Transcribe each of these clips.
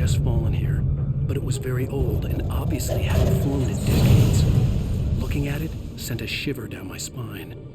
just fallen here, but it was very old and obviously hadn't flown in decades. Looking at it sent a shiver down my spine.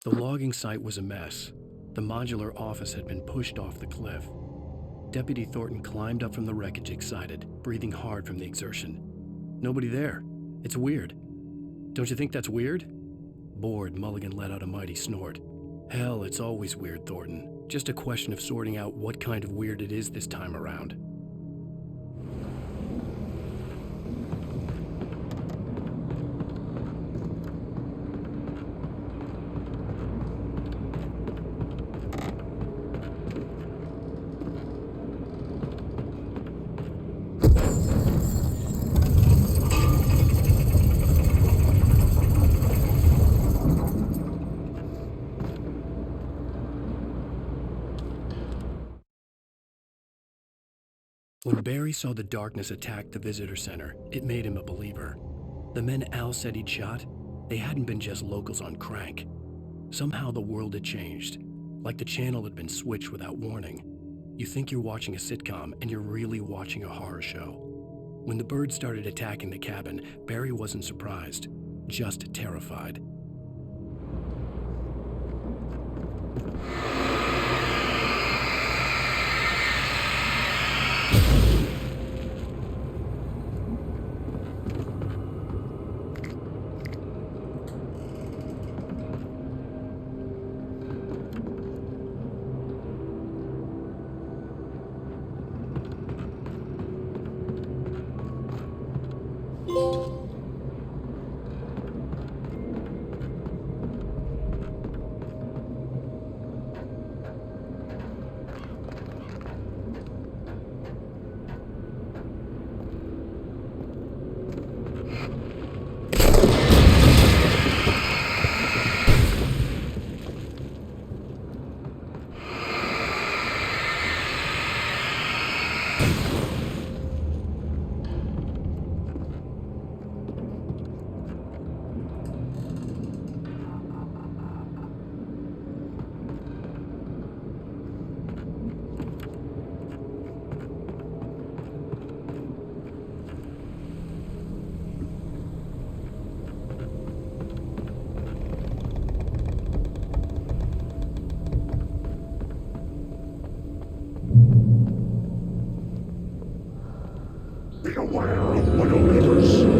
The logging site was a mess. The modular office had been pushed off the cliff. Deputy Thornton climbed up from the wreckage excited, breathing hard from the exertion. Nobody there. It's weird. Don't you think that's weird? Bored, Mulligan let out a mighty snort. Hell, it's always weird, Thornton. Just a question of sorting out what kind of weird it is this time around. When Barry saw the darkness attack the visitor center, it made him a believer. The men Al said he'd shot, they hadn't been just locals on crank. Somehow the world had changed, like the channel had been switched without warning. You think you're watching a sitcom, and you're really watching a horror show. When the birds started attacking the cabin, Barry wasn't surprised, just terrified. Be aware of widowmakers.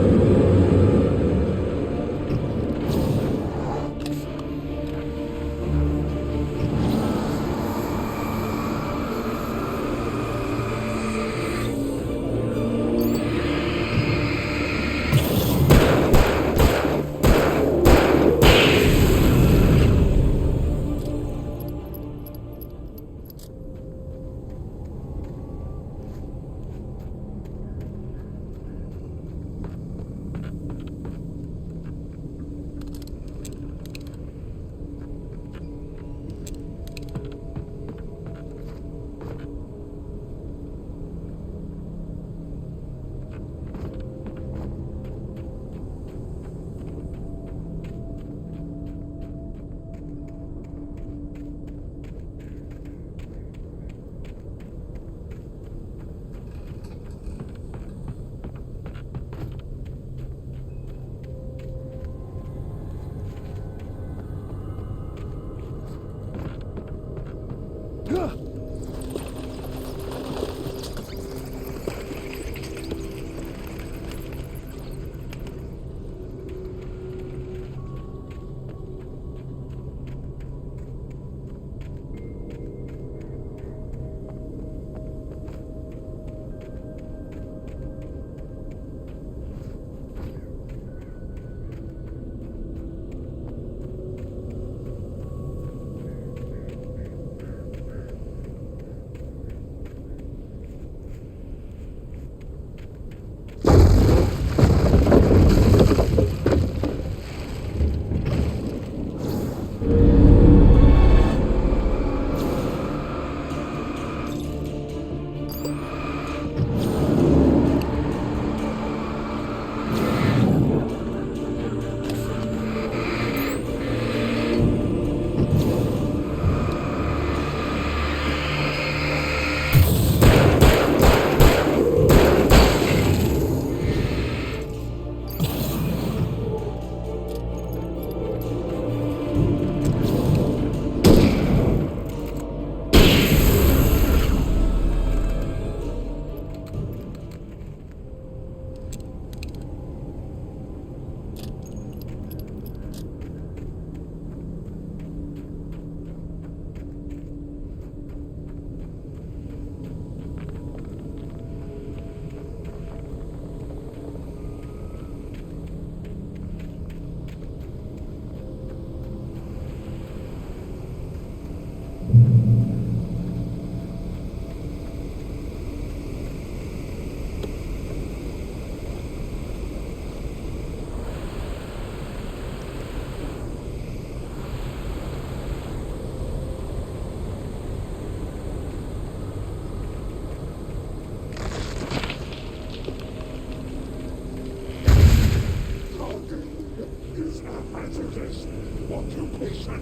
cannot answer this. Won't you please let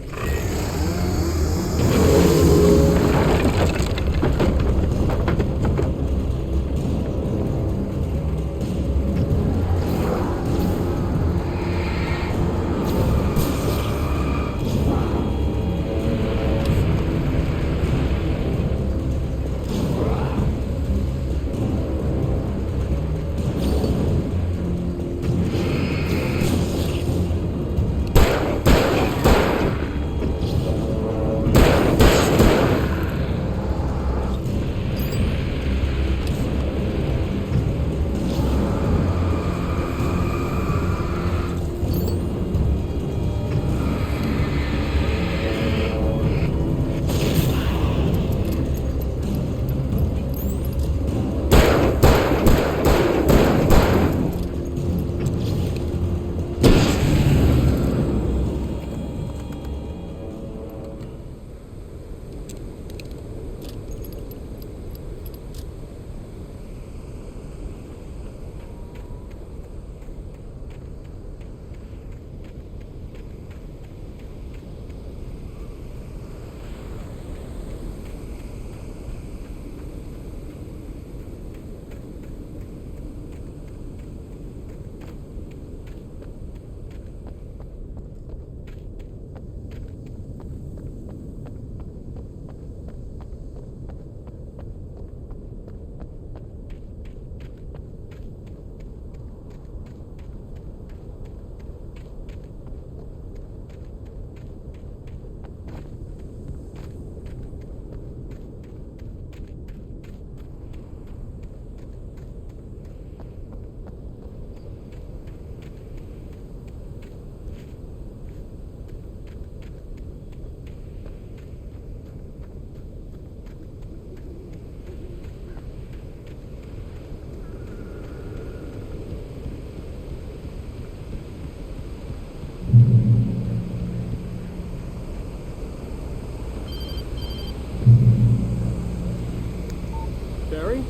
Barry?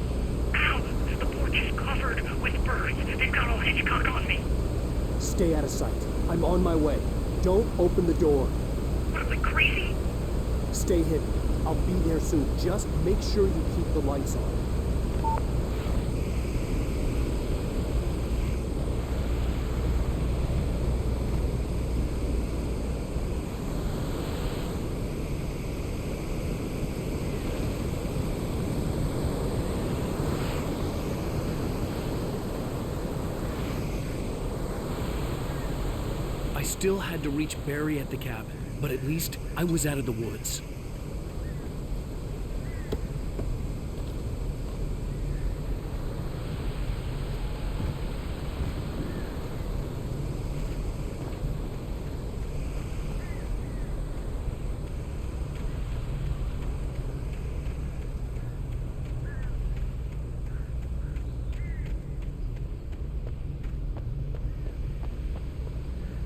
Ow! The porch is covered with birds. They've got all Hitchcock on me. Stay out of sight. I'm on my way. Don't open the door. What, am I crazy? Stay hidden. I'll be there soon. Just make sure you keep the lights on. I still had to reach Barry at the cabin, but at least I was out of the woods.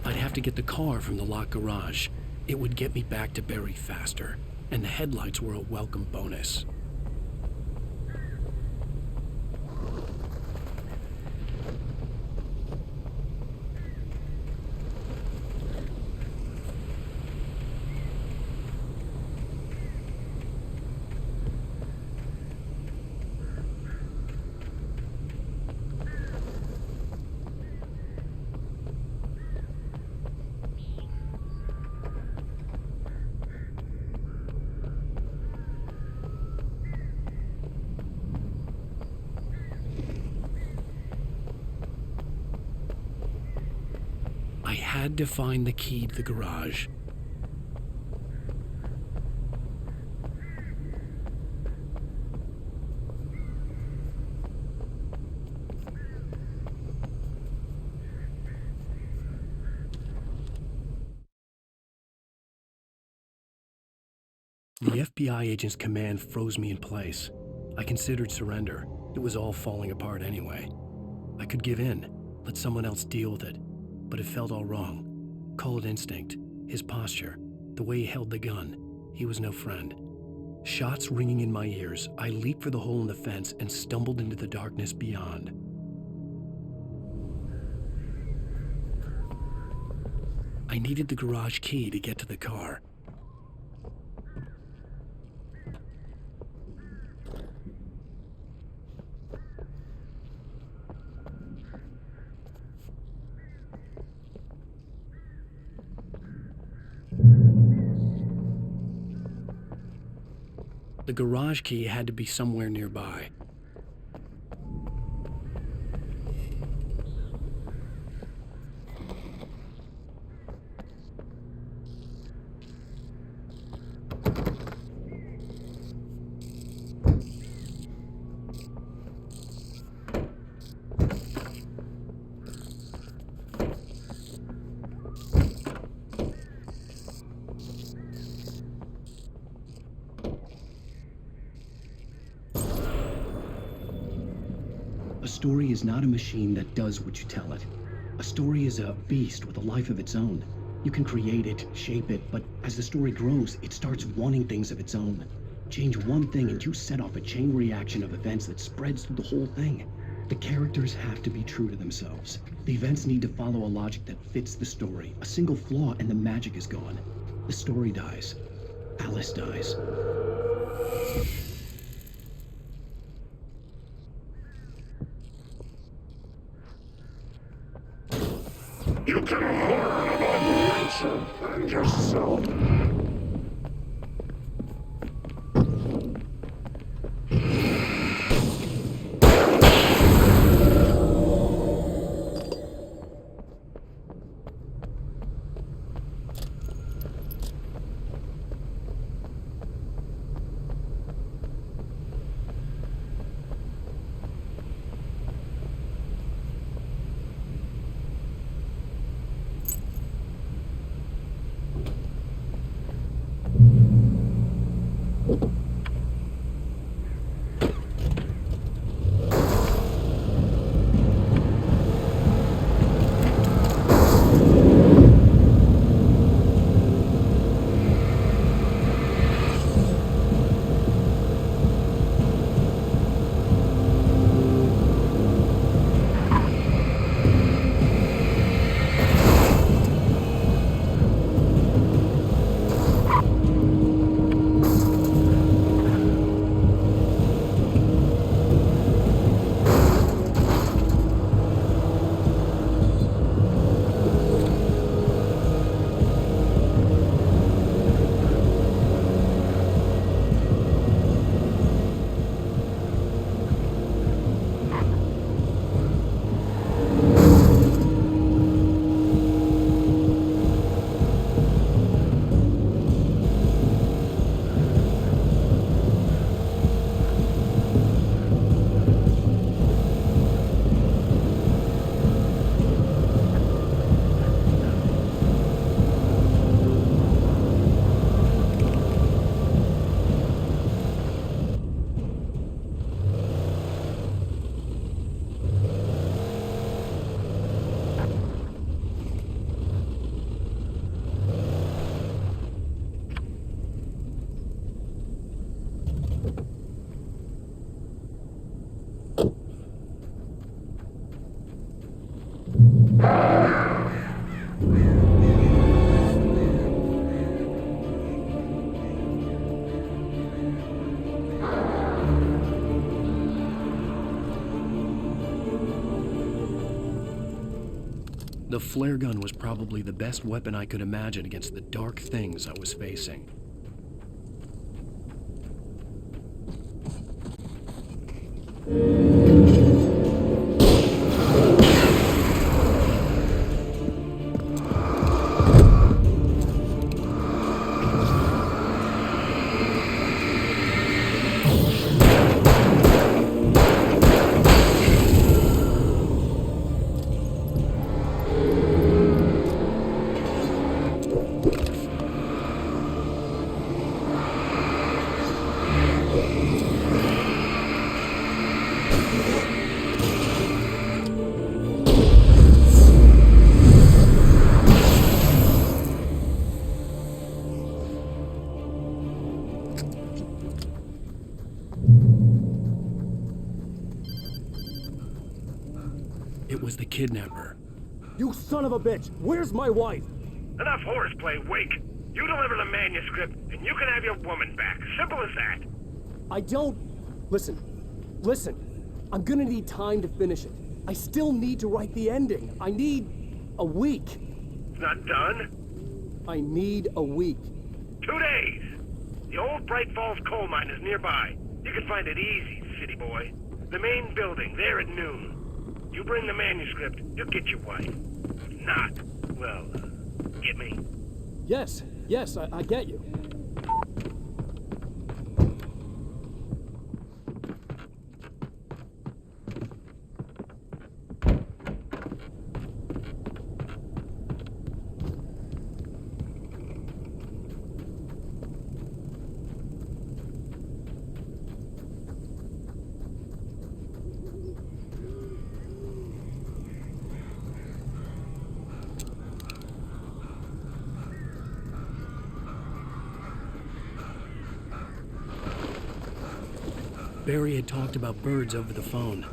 I'd have to get the car from the locked garage. It would get me back to Barry faster, and the headlights were a welcome bonus. I had to find the key to the garage. The FBI agent's command froze me in place. I considered surrender. It was all falling apart anyway. I could give in, let someone else deal with it. But it felt all wrong. Call it instinct, his posture, the way he held the gun. He was no friend. Shots ringing in my ears, I leaped for the hole in the fence and stumbled into the darkness beyond. I needed the garage key to get to the car. The garage key had to be somewhere nearby. A story is not a machine that does what you tell it. A story is a beast with a life of its own. You can create it, shape it, but as the story grows, it starts wanting things of its own. Change one thing and you set off a chain reaction of events that spreads through the whole thing. The characters have to be true to themselves. The events need to follow a logic that fits the story. A single flaw and the magic is gone. The story dies. Alice dies. You can learn about nature and yourself. The flare gun was probably the best weapon I could imagine against the dark things I was facing. It was the kidnapper. You son of a bitch! Where's my wife? Enough horseplay, Wake. You deliver the manuscript, and you can have your woman back. Simple as that. I don't... Listen. I'm gonna need time to finish it. I still need to write the ending. I need a week. It's not done. I need a week. 2 days. The old Bright Falls coal mine is nearby. You can find it easy, city boy. The main building, there at noon. You bring the manuscript, you'll get your wife. If not, well, get me. Yes, I get you. Barry had talked about birds over the phone.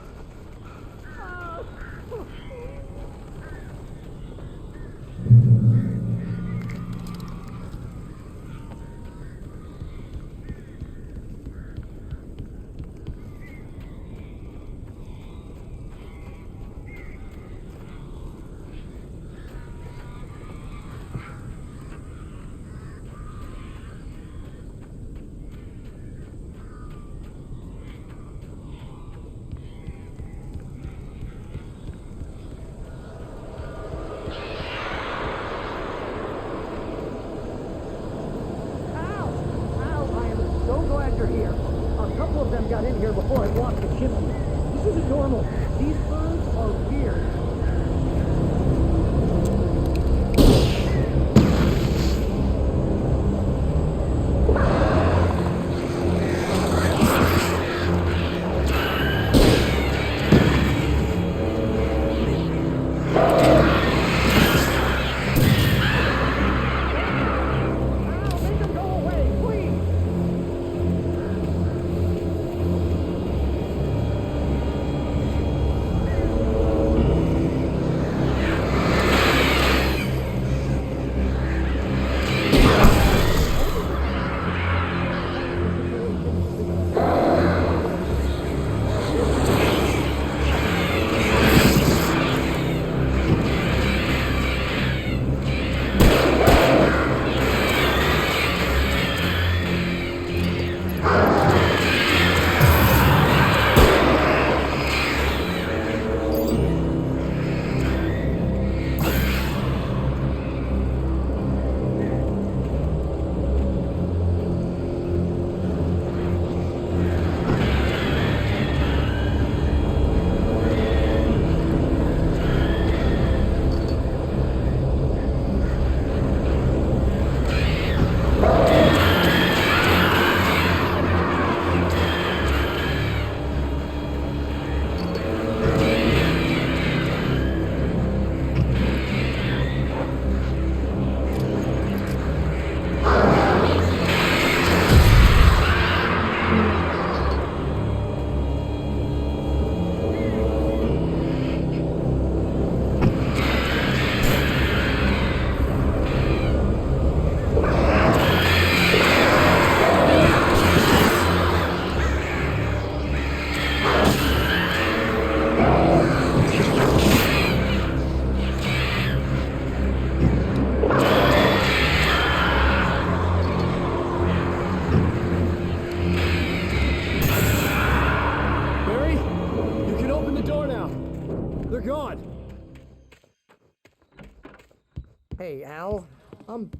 Got in here before I blocked the chimney. This isn't normal. These birds are weird. Hey, Al. I'm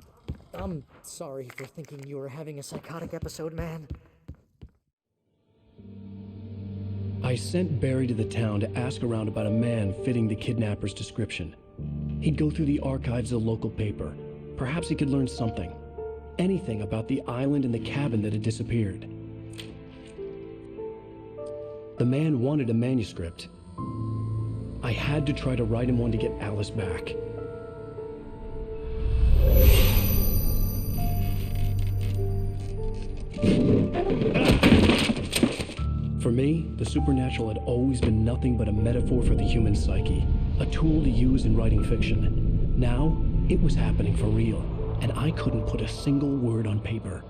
sorry for thinking you were having a psychotic episode, man. I sent Barry to the town to ask around about a man fitting the kidnapper's description. He'd go through the archives of the local paper. Perhaps he could learn something. Anything about the island and the cabin that had disappeared. The man wanted a manuscript. I had to try to write him one to get Alice back. For me, the supernatural had always been nothing but a metaphor for the human psyche, a tool to use in writing fiction. Now, It was happening for real, and I couldn't put a single word on paper.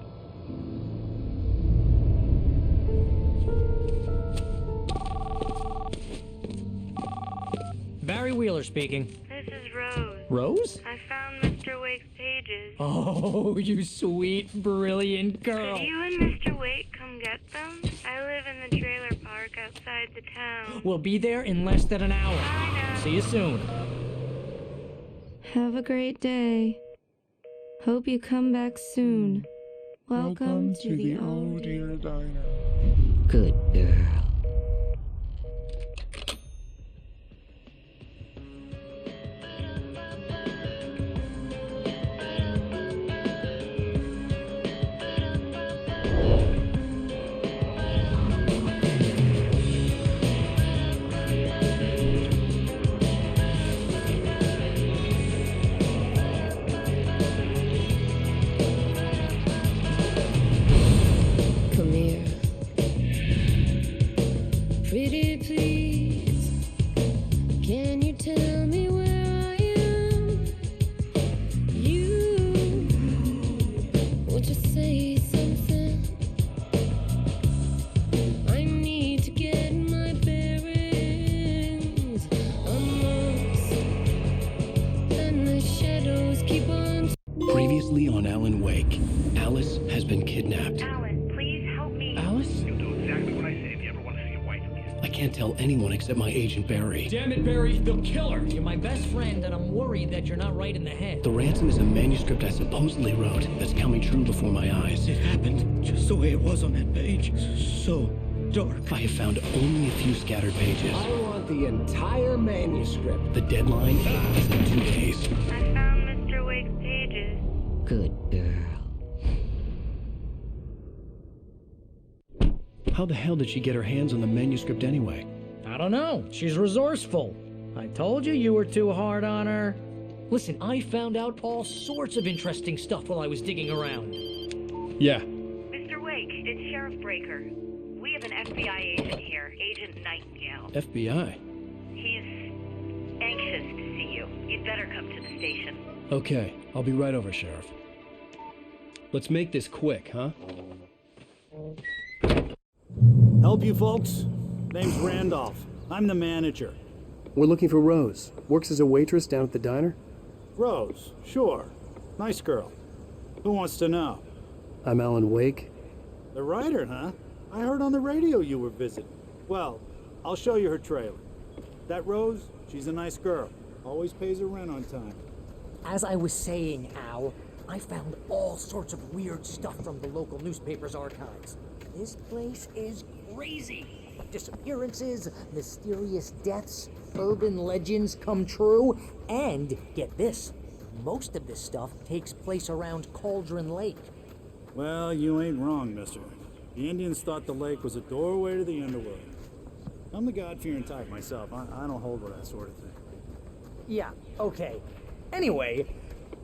Barry Wheeler speaking. This is Rose. Rose? I found Mr. Wake's pages. Oh, you sweet, brilliant girl. Could you and Mr. Wake come get them? I live in the trailer park outside the town. We'll be there in less than an hour. I know. See you soon. Have a great day. Hope you come back soon. Welcome to the old dear diner. Good girl. Come here. Pretty please. Can you tell me where I am? You. Won't you say something? I need to get my bearings. Amongst. Then the shadows keep on. Previously on Alan Wake, Alice has been kidnapped. Alan, please help me. Alice? You'll do exactly what I say if you ever want to see your wife again. I can't tell anyone except my agent Barry. Damn it, Barry, they'll kill her. You're my best friend, and I'm worried that you're not right in the head. The ransom is a manuscript I supposedly wrote that's coming true before my eyes. It happened just the way it was on that page. So dark. I have found only a few scattered pages. I want the entire manuscript. The deadline is in 2 days. I found Mr. Wake's pages. Good girl. How the hell did she get her hands on the manuscript anyway? I don't know. She's resourceful. I told you were too hard on her. Listen, I found out all sorts of interesting stuff while I was digging around. Yeah. Mr. Wake, it's Sheriff Breaker. We have an FBI agent here, Agent Nightingale. FBI. He's anxious to see you. You'd better come to the station. Okay, I'll be right over, Sheriff. Let's make this quick, huh? Help you folks? Name's Randolph. I'm the manager. We're looking for Rose. Works as a waitress down at the diner. Rose, sure. Nice girl. Who wants to know? I'm Alan Wake. The writer, huh? I heard on the radio you were visiting. Well, I'll show you her trailer. That Rose, she's a nice girl. Always pays her rent on time. As I was saying, Al, I found all sorts of weird stuff from the local newspaper's archives. This place is crazy. Disappearances, mysterious deaths, urban legends come true, and get this, most of this stuff takes place around Cauldron Lake. Well, you ain't wrong, mister. The Indians thought the lake was a doorway to the underworld. I'm the God-fearing type myself. I don't hold with that sort of thing. Yeah, okay. Anyway,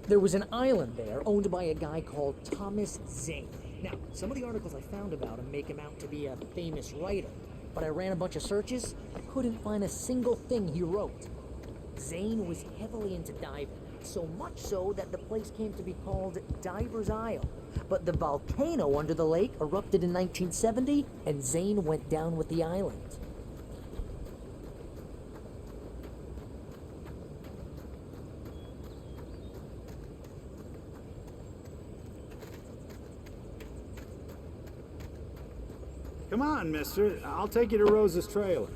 there was an island there owned by a guy called Thomas Zane. Now, some of the articles I found about him make him out to be a famous writer, but I ran a bunch of searches, couldn't find a single thing he wrote. Zane was heavily into diving, so much so that the place came to be called Diver's Isle. But the volcano under the lake erupted in 1970, and Zane went down with the island. Come on, mister. I'll take you to Rose's trailer.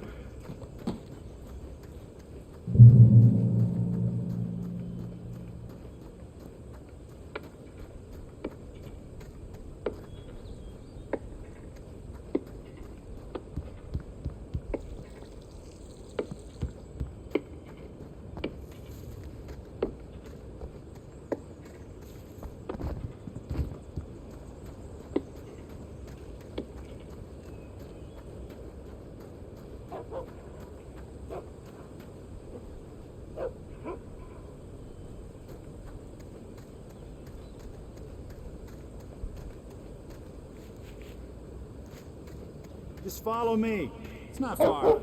Just follow me. It's not far.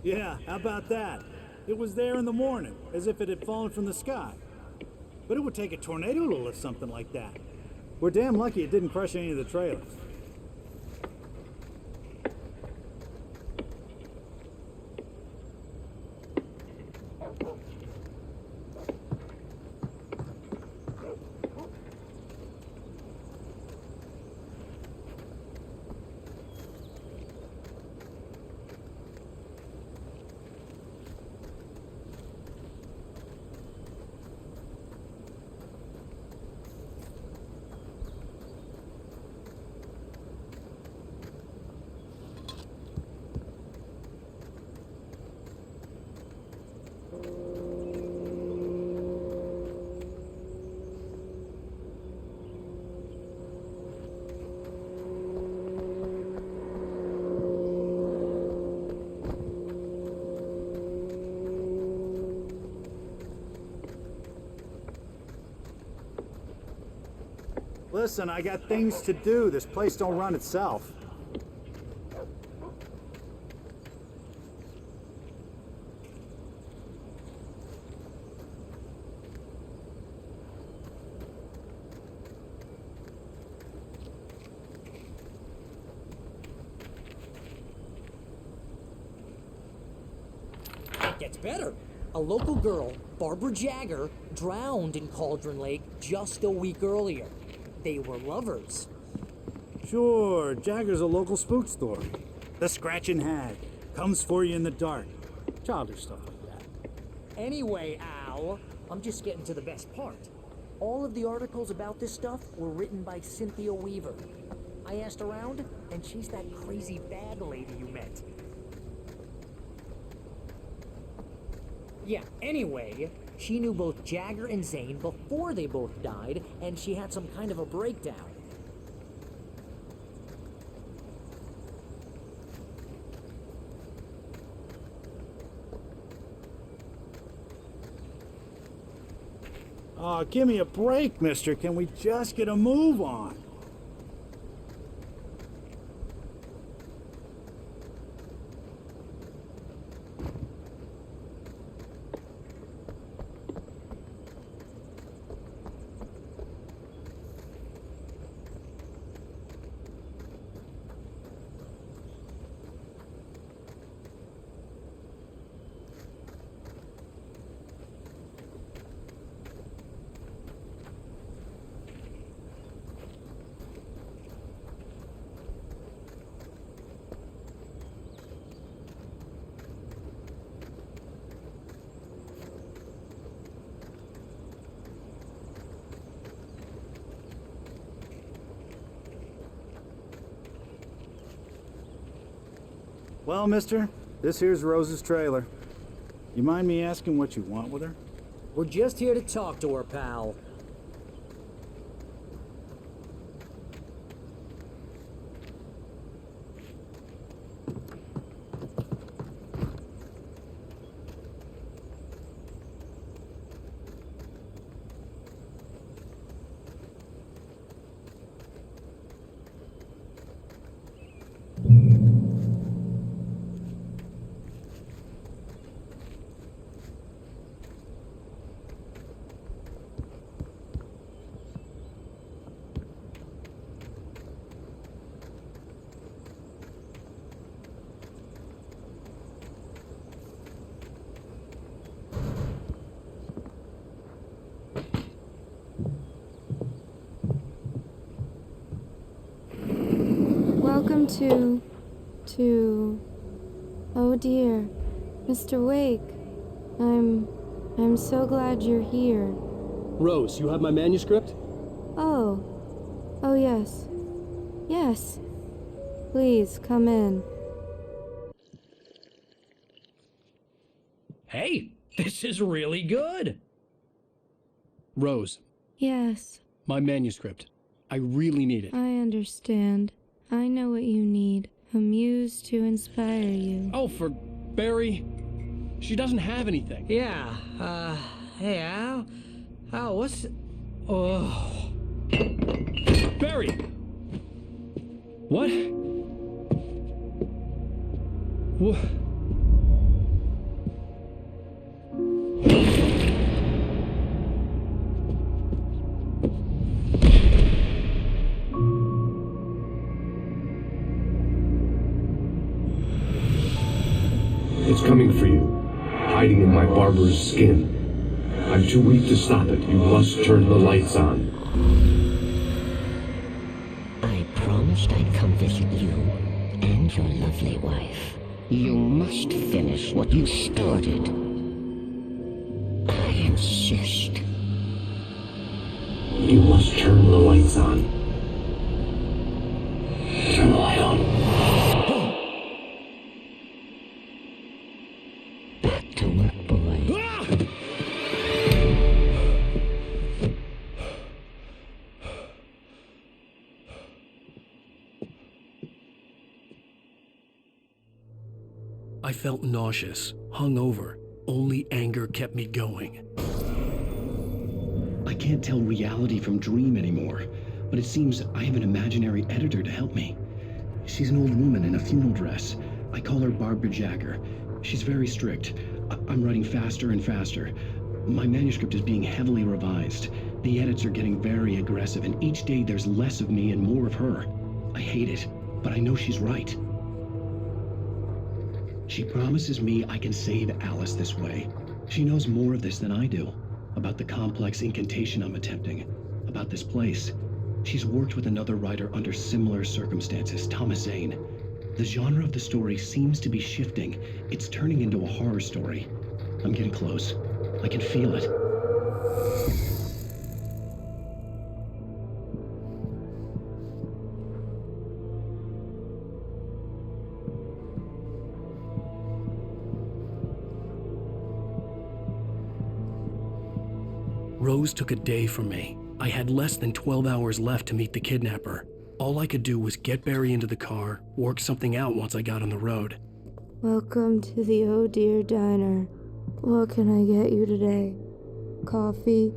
Yeah, how about that? It was there in the morning, as if it had fallen from the sky. But it would take a tornado to lift something like that. We're damn lucky it didn't crush any of the trailers. Listen, I got things to do. This place don't run itself. It gets better. A local girl, Barbara Jagger, drowned in Cauldron Lake just a week earlier. They were lovers. Sure, Jagger's a local spook story. The Scratching Hag comes for you in the dark. Childish stuff like that. Anyway, Al, I'm just getting to the best part. All of the articles about this stuff were written by Cynthia Weaver. I asked around, and she's that crazy bad lady you met. Yeah, anyway, she knew both Jagger and Zane before they both died, and she had some kind of a breakdown. Oh, give me a break, mister. Can we just get a move on? Well, mister, this here's Rose's trailer. You mind me asking what you want with her? We're just here to talk to her, pal. Welcome to... Oh dear, Mr. Wake. I'm so glad you're here. Rose, you have my manuscript? Oh, yes. Yes. Please, come in. Hey, this is really good. Rose, Yes, my manuscript. I really need it. I understand. I know what you need. A muse to inspire you. Oh, for Barry. She doesn't have anything. Yeah, hey, Al? Al, what's... Oh... Barry! What? It's coming for you, hiding in my barber's skin. I'm too weak to stop it. You must turn the lights on. I promised I'd come visit you and your lovely wife. You must finish what you started. I insist. You must turn the lights on. Turn the light on. Back to work, boy. I felt nauseous, hungover. Only anger kept me going. I can't tell reality from dream anymore, but it seems I have an imaginary editor to help me. She's an old woman in a funeral dress. I call her Barbara Jagger. She's very strict. I'm writing faster and faster. My manuscript is being heavily revised. The edits are getting very aggressive, and each day there's less of me and more of her. I hate it, but I know she's right. She promises me I can save Alice this way. She knows more of this than I do. About the complex incantation I'm attempting. About this place. She's worked with another writer under similar circumstances, Thomas Zane. The genre of the story seems to be shifting. It's turning into a horror story. I'm getting close. I can feel it. Rose took a day from me. I had less than 12 hours left to meet the kidnapper. All I could do was get Barry into the car, work something out once I got on the road. Welcome to the Oh Dear Diner. What can I get you today? Coffee?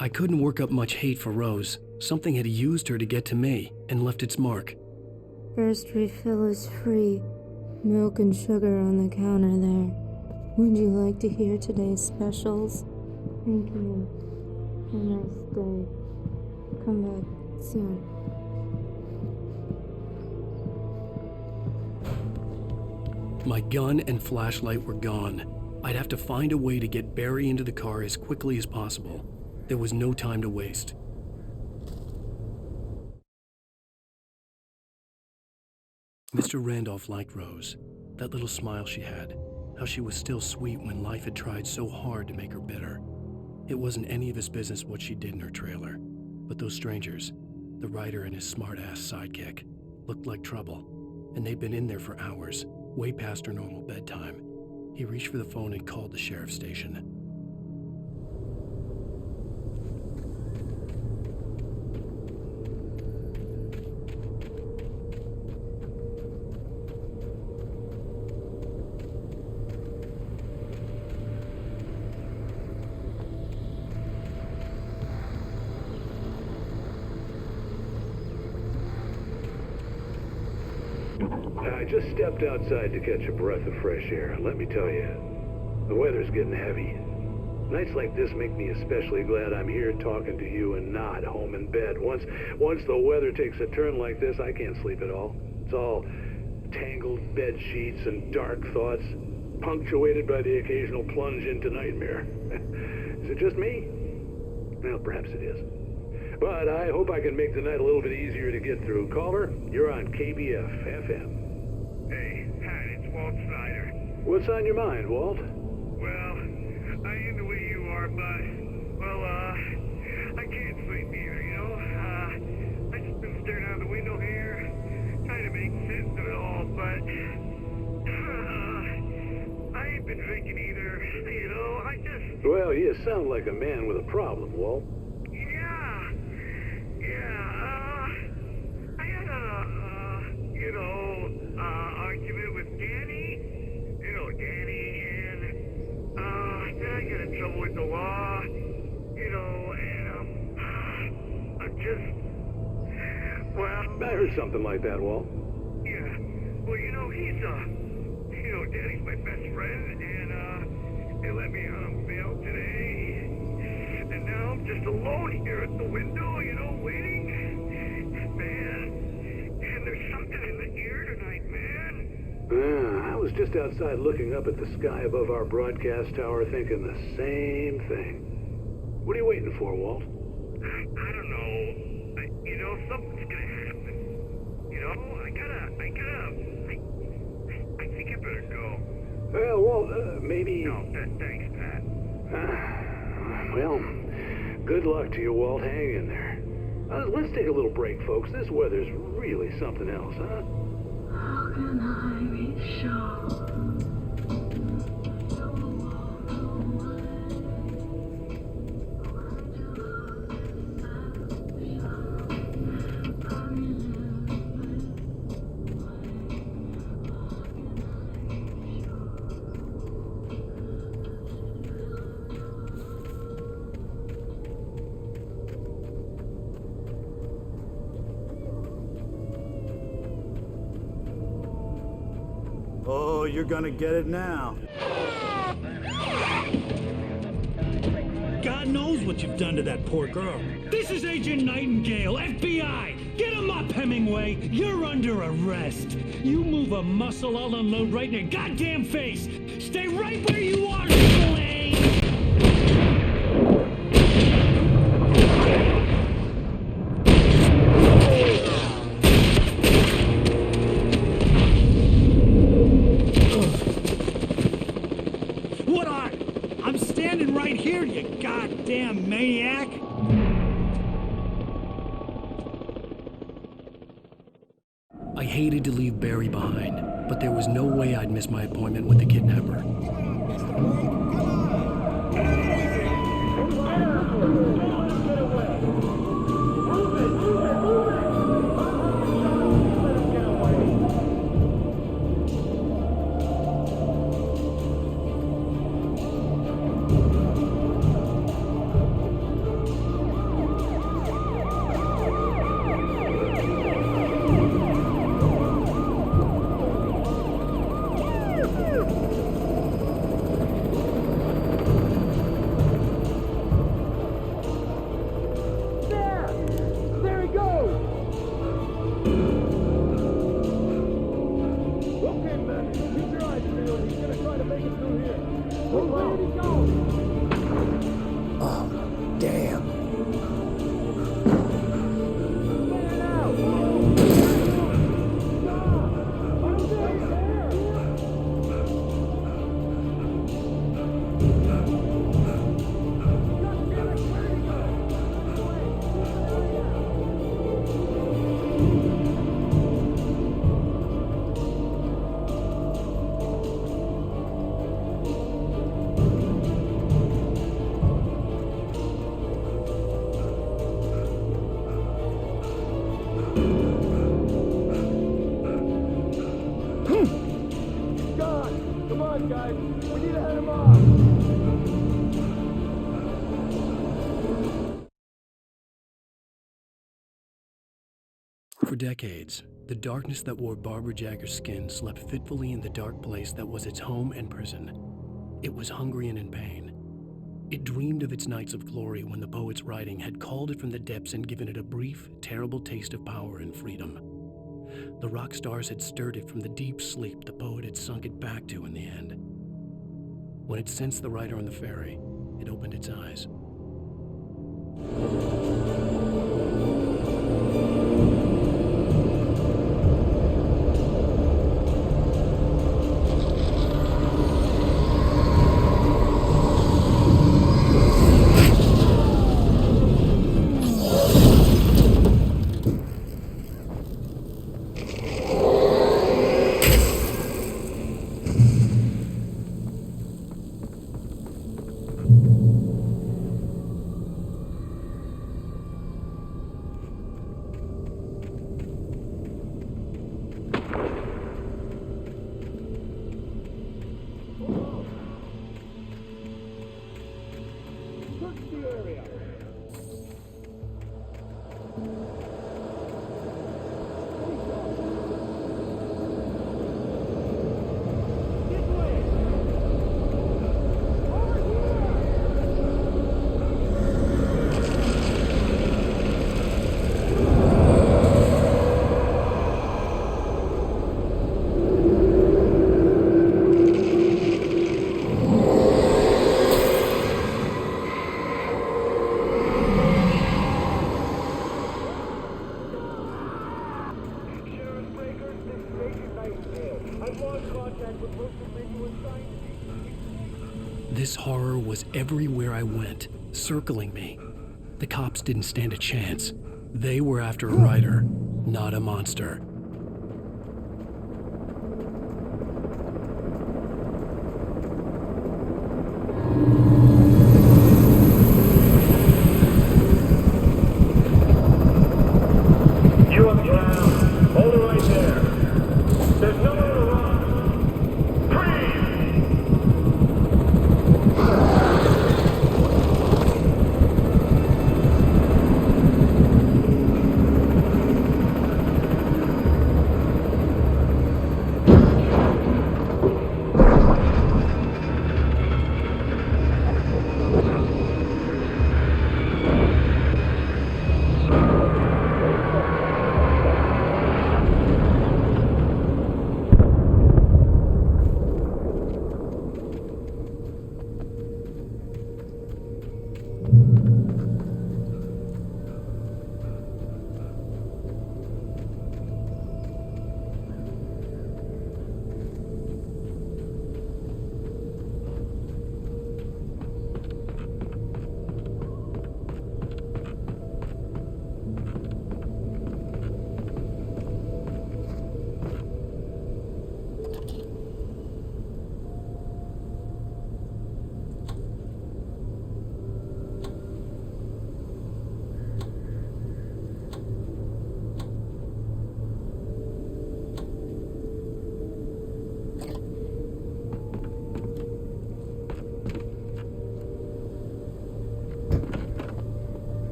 I couldn't work up much hate for Rose. Something had used her to get to me and left its mark. First refill is free. Milk and sugar on the counter there. Would you like to hear today's specials? Thank you. Have a nice day. Come back soon. My gun and flashlight were gone. I'd have to find a way to get Barry into the car as quickly as possible. There was no time to waste. Mr. Randolph liked Rose. That little smile she had. How she was still sweet when life had tried so hard to make her bitter. It wasn't any of his business what she did in her trailer. But those strangers, the writer and his smart-ass sidekick, looked like trouble. And they'd been in there for hours, way past her normal bedtime. He reached for the phone and called the sheriff's station. I just stepped outside to catch a breath of fresh air. Let me tell you, the weather's getting heavy. Nights like this make me especially glad I'm here talking to you and not home in bed. Once the weather takes a turn like this, I can't sleep at all. It's all tangled bed sheets and dark thoughts, punctuated by the occasional plunge into nightmare. Is it just me? Well, perhaps it is. But I hope I can make the night a little bit easier to get through. Caller, you're on KBF FM. Hey, hi, it's Walt Snyder. What's on your mind, Walt? Well, I am the way you are, but, well, I can't sleep either, you know? I just been staring out the window here, trying to make sense of it all, but, I ain't been drinking either, you know? Well, you sound like a man with a problem, Walt. I had argument with Danny. You know, Danny, and, then I get in trouble with the law. You know, and, I'm just, well... I heard something like that, Walt. Yeah. Well, you know, he's, Danny's my best friend, and, they let me on bail today. And now I'm just alone here at the window, you know, waiting. Man, and there's something in the air tonight, man. I was just outside looking up at the sky above our broadcast tower thinking the same thing. What are you waiting for, Walt? I don't know. You know, something's gonna happen. You know, I think I better go. Well, Walt, maybe... No, thanks, Pat. Well, good luck to you, Walt. Hang in there. Let's take a little break, folks. This weather's really something else, huh? How can I be sure? Oh, you're gonna get it now. God knows what you've done to that poor girl. This is Agent Nightingale, FBI! Get him up, Hemingway! You're under arrest! You move a muscle, I'll unload right in your goddamn face! Stay right where you are, Slane! I'm standing right here, you goddamn maniac! I hated to leave Barry behind, but there was no way I'd miss my appointment with the kidnapper. For decades, the darkness that wore Barbara Jagger's skin slept fitfully in the dark place that was its home and prison. It was hungry and in pain. It dreamed of its nights of glory when the poet's writing had called it from the depths and given it a brief, terrible taste of power and freedom. The rock stars had stirred it from the deep sleep the poet had sunk it back to in the end. When it sensed the writer on the ferry, it opened its eyes. This horror was everywhere I went, circling me. The cops didn't stand a chance. They were after a writer, not a monster. You on the ground. Hold it right there. There's nowhere to run. Freeze!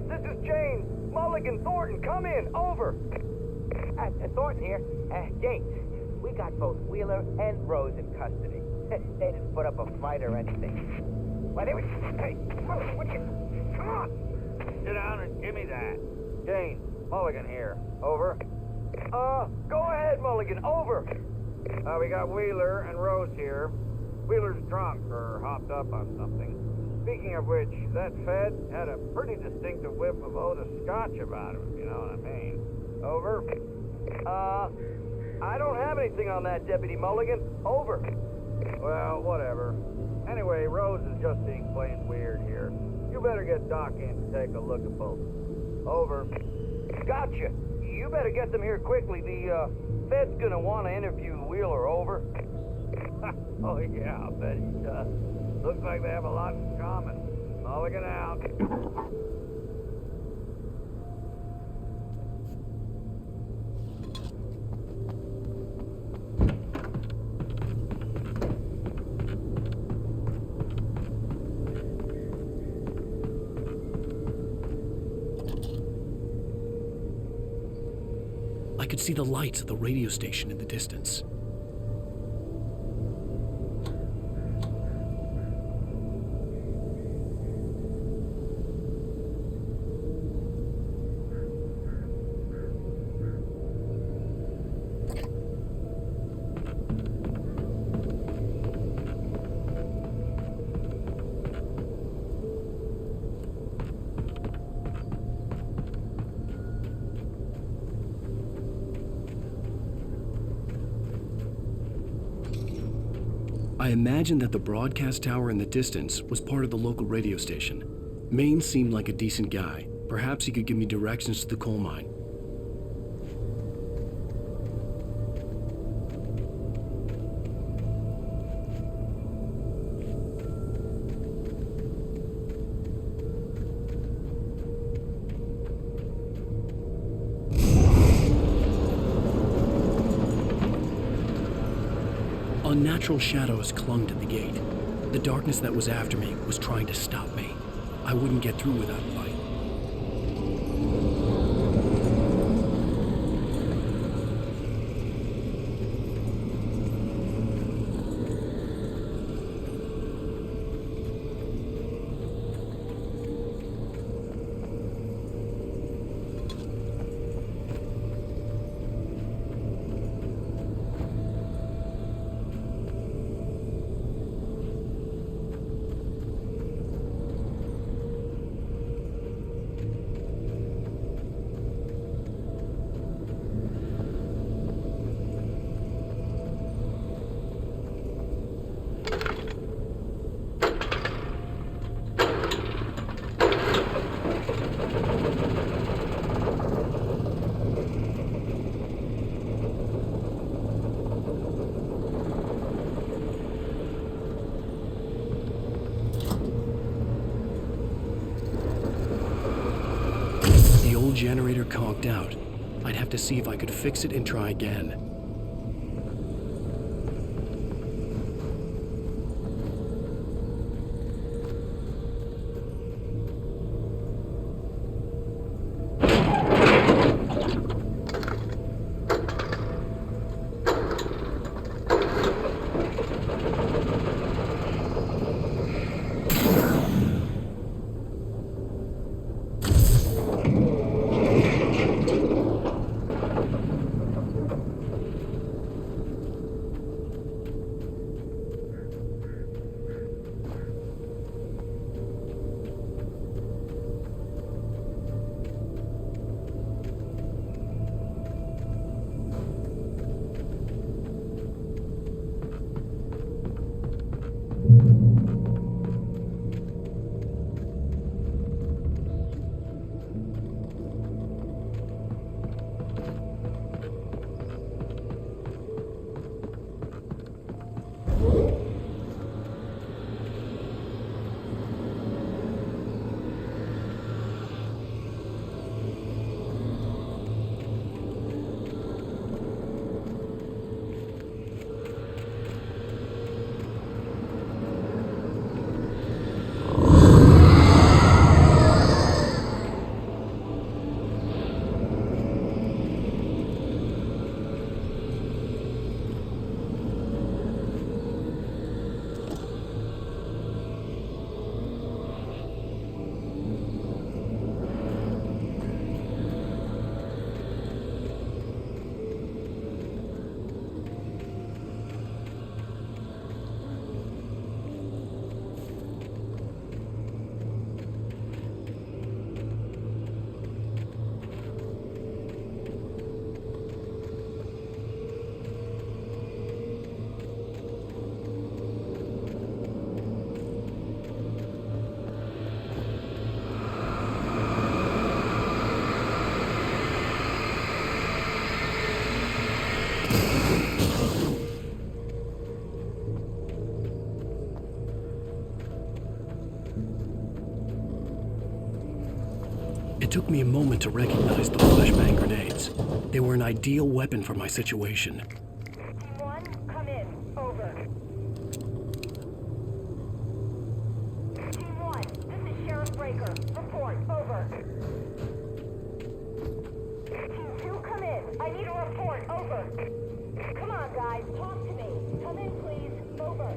This is James. Mulligan Thornton, come in. Over. Thornton here. James, we got both Wheeler and Rose in custody. They didn't put up a fight or anything. Why, they were... Hey, what are you... Come on. Sit down and give me that. James, Mulligan here. Over. Go ahead, Mulligan. Over. We got Wheeler and Rose here. Wheeler's drunk or hopped up on something. Speaking of which, that Fed had a pretty distinctive whiff of Oda Scotch about him, if you know what I mean. Over. I don't have anything on that, Deputy Mulligan. Over. Well, whatever. Anyway, Rose is just being plain weird here. You better get Doc in to take a look at both. Over. Gotcha. You better get them here quickly. The Fed's gonna want to interview Wheeler. Over. Oh, yeah, I'll bet he does. Looks like they have a lot in common. Mulligan out. I could see the lights of the radio station in the distance. I imagined that the broadcast tower in the distance was part of the local radio station. Maine seemed like a decent guy. Perhaps he could give me directions to the coal mine. Unnatural shadows clung to the gate. The darkness that was after me was trying to stop me. I wouldn't get through without a light. generator conked out. I'd have to see if I could fix it and try again. It took me a moment to recognize the flashbang grenades. They were an ideal weapon for my situation. Team 1, come in. Over. Team 1, this is Sheriff Breaker. Report. Over. Team 2, come in. I need a report. Over. Come on, guys. Talk to me. Come in, please. Over.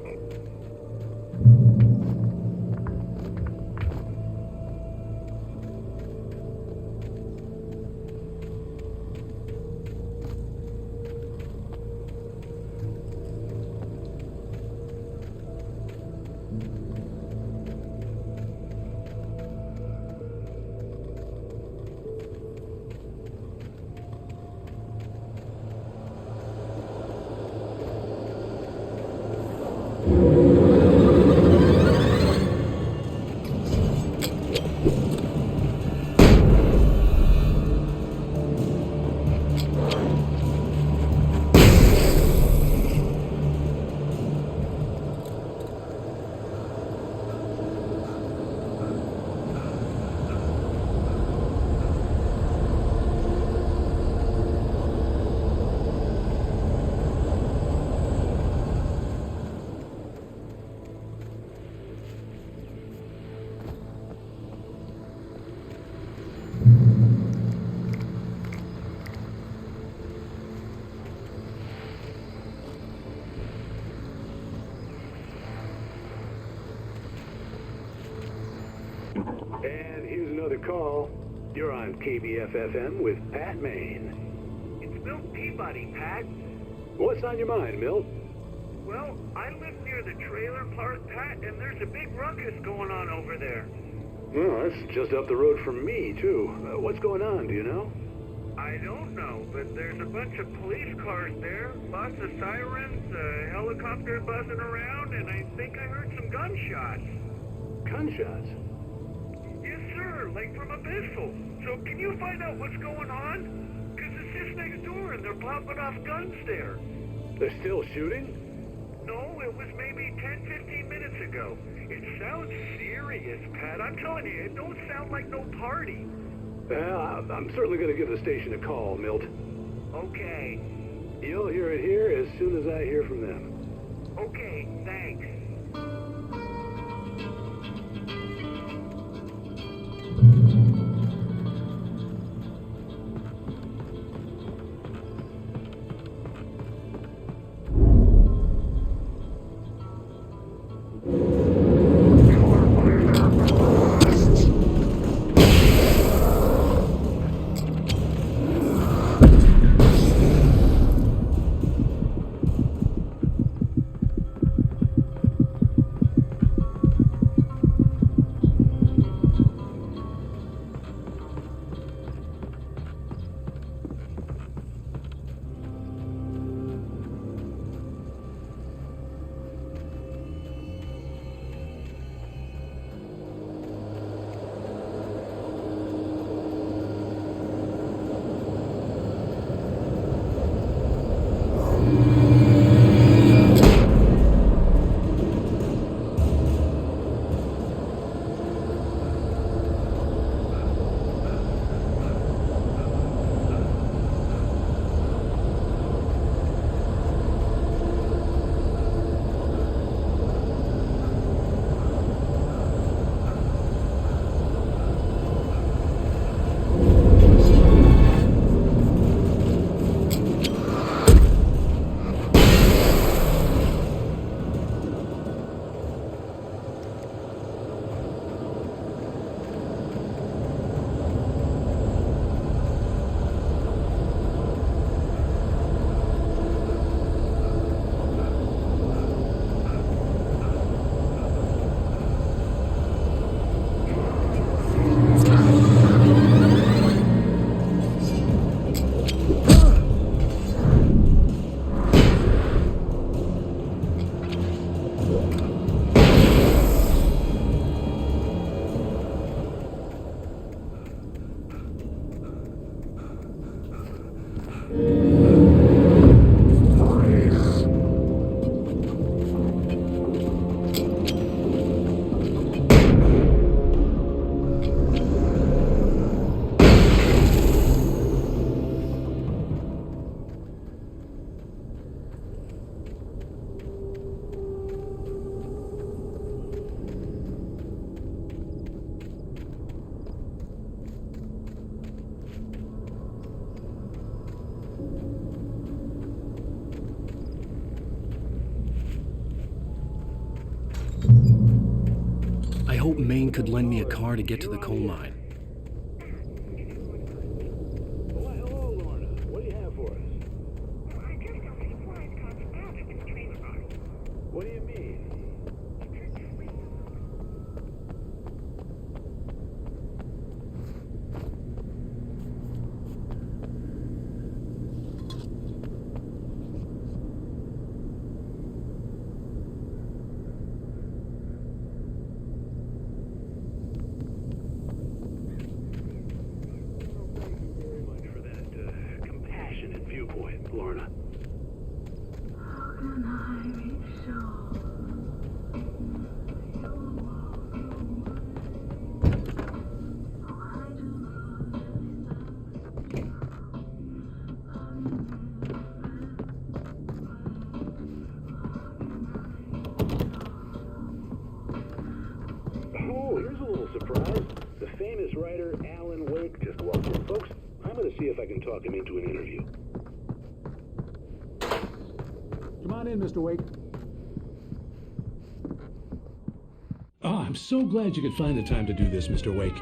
And here's another call. You're on KBF-FM with Pat Maine. It's Milt Peabody, Pat. What's on your mind, Milt? Well, I live near the trailer park, Pat, and there's a big ruckus going on over there. Well, that's just up the road from me, too. What's going on, do you know? I don't know, but there's a bunch of police cars there, lots of sirens, a helicopter buzzing around, and I think I heard some gunshots. Gunshots? Yes, sir, like from a pistol. So can you find out what's going on? Because it's just next door and they're popping off guns there. They're still shooting? No, it was maybe 10, 15 minutes ago. It sounds serious, Pat. I'm telling you, it don't sound like no party. I'm certainly going to give the station a call, Milt. Okay. You'll hear it here as soon as I hear from them. Okay, thanks. I hope Maine could lend me a car to get to the coal mine. Hello, Lorna. What do you have for us? I just got some supplies cars abandoned in the trailer park. What do you mean? Compassionate viewpoint, Lorna. Oh, here's a little surprise. The famous writer Alan Wake just walked in. Folks, I'm going to see if I can talk him into an interview. Come on in, Mr. Wake. Oh, I'm so glad you could find the time to do this, Mr. Wake.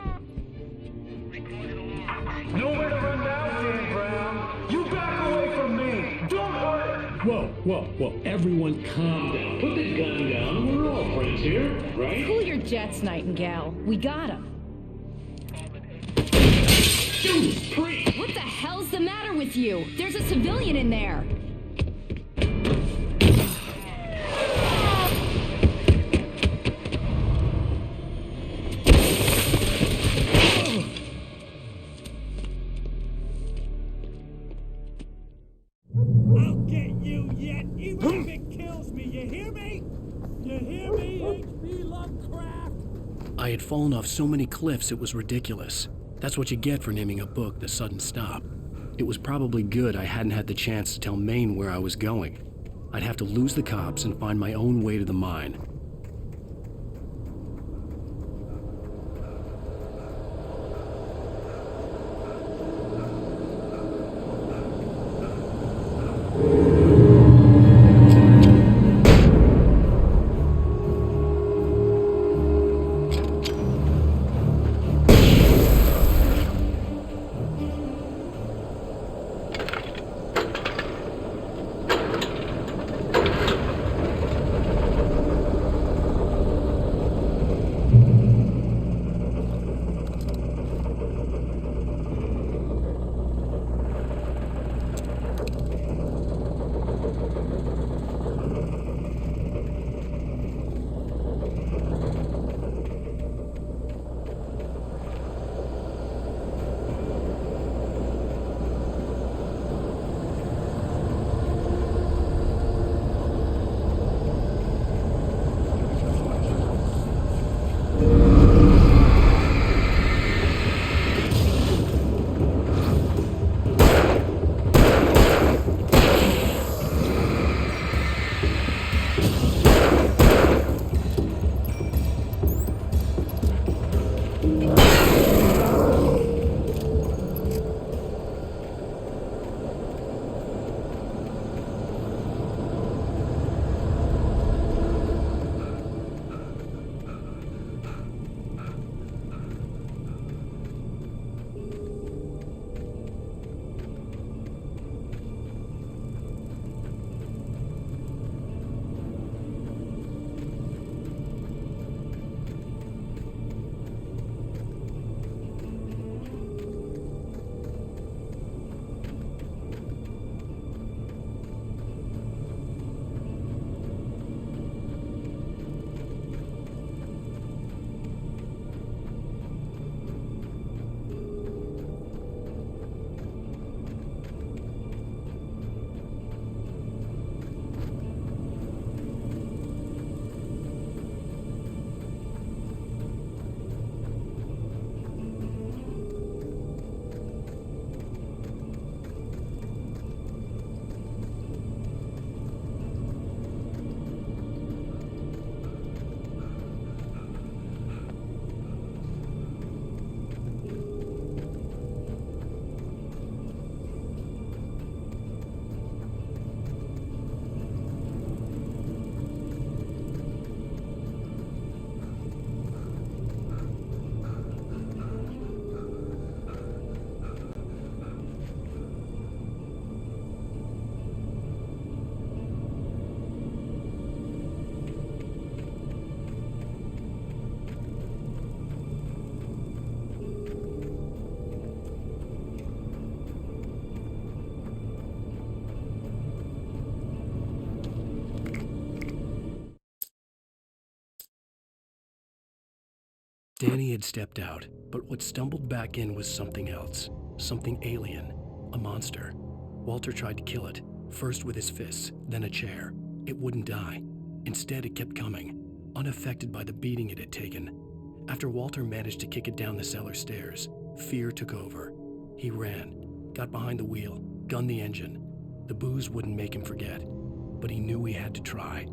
Nowhere to run now, Dan Brown. You back away from me. Don't hurt. Whoa. Everyone calm down. Put the gun down. We're all friends here, right? Cool your jets, Nightingale. We got him. Dude, priest! What the hell's the matter with you? There's a civilian in there. I'll get you yet, even if it kills me. You hear me? You hear me, H.P. Lovecraft? I had fallen off so many cliffs it was ridiculous. That's what you get for naming a book The Sudden Stop. It was probably good I hadn't had the chance to tell Maine where I was going. I'd have to lose the cops and find my own way to the mine. Danny had stepped out, but what stumbled back in was something else. Something alien. A monster. Walter tried to kill it, first with his fists, then a chair. It wouldn't die. Instead, it kept coming, unaffected by the beating it had taken. After Walter managed to kick it down the cellar stairs, fear took over. He ran, got behind the wheel, gunned the engine. The booze wouldn't make him forget, but he knew he had to try.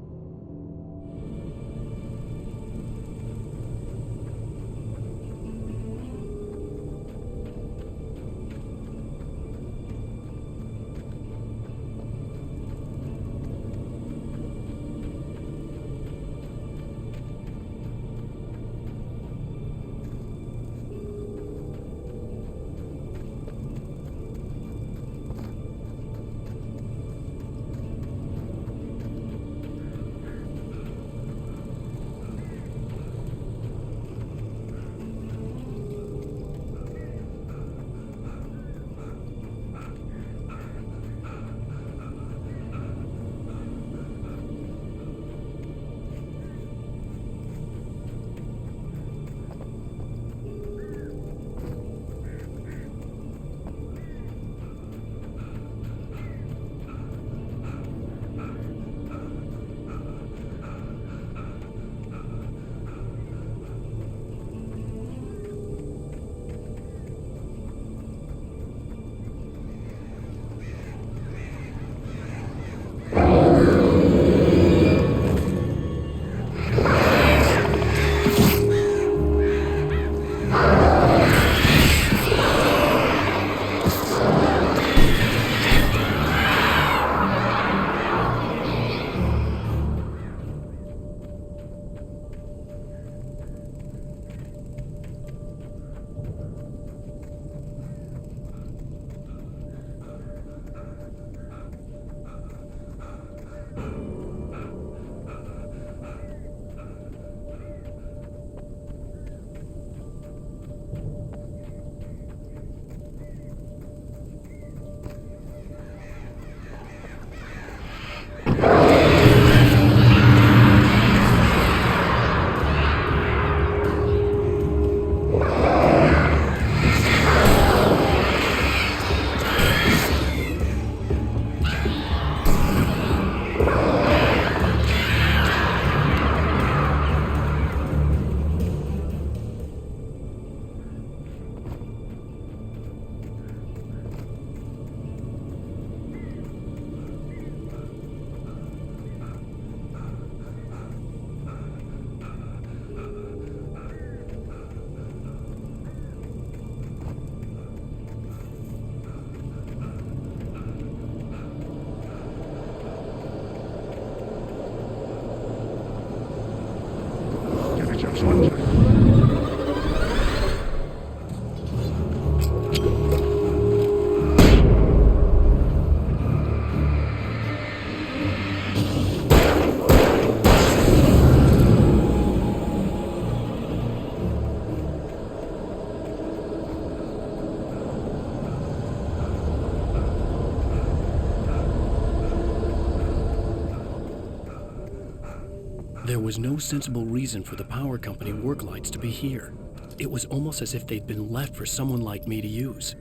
There was no sensible reason for the power company work lights to be here. It was almost as if they'd been left for someone like me to use.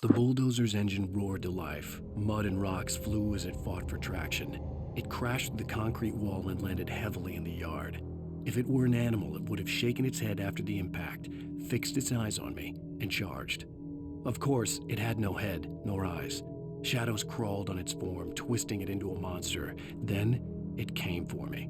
The bulldozer's engine roared to life. Mud and rocks flew as it fought for traction. It crashed through the concrete wall and landed heavily in the yard. If it were an animal, it would have shaken its head after the impact, fixed its eyes on me, and charged. Of course, it had no head, nor eyes. Shadows crawled on its form, twisting it into a monster. Then, it came for me.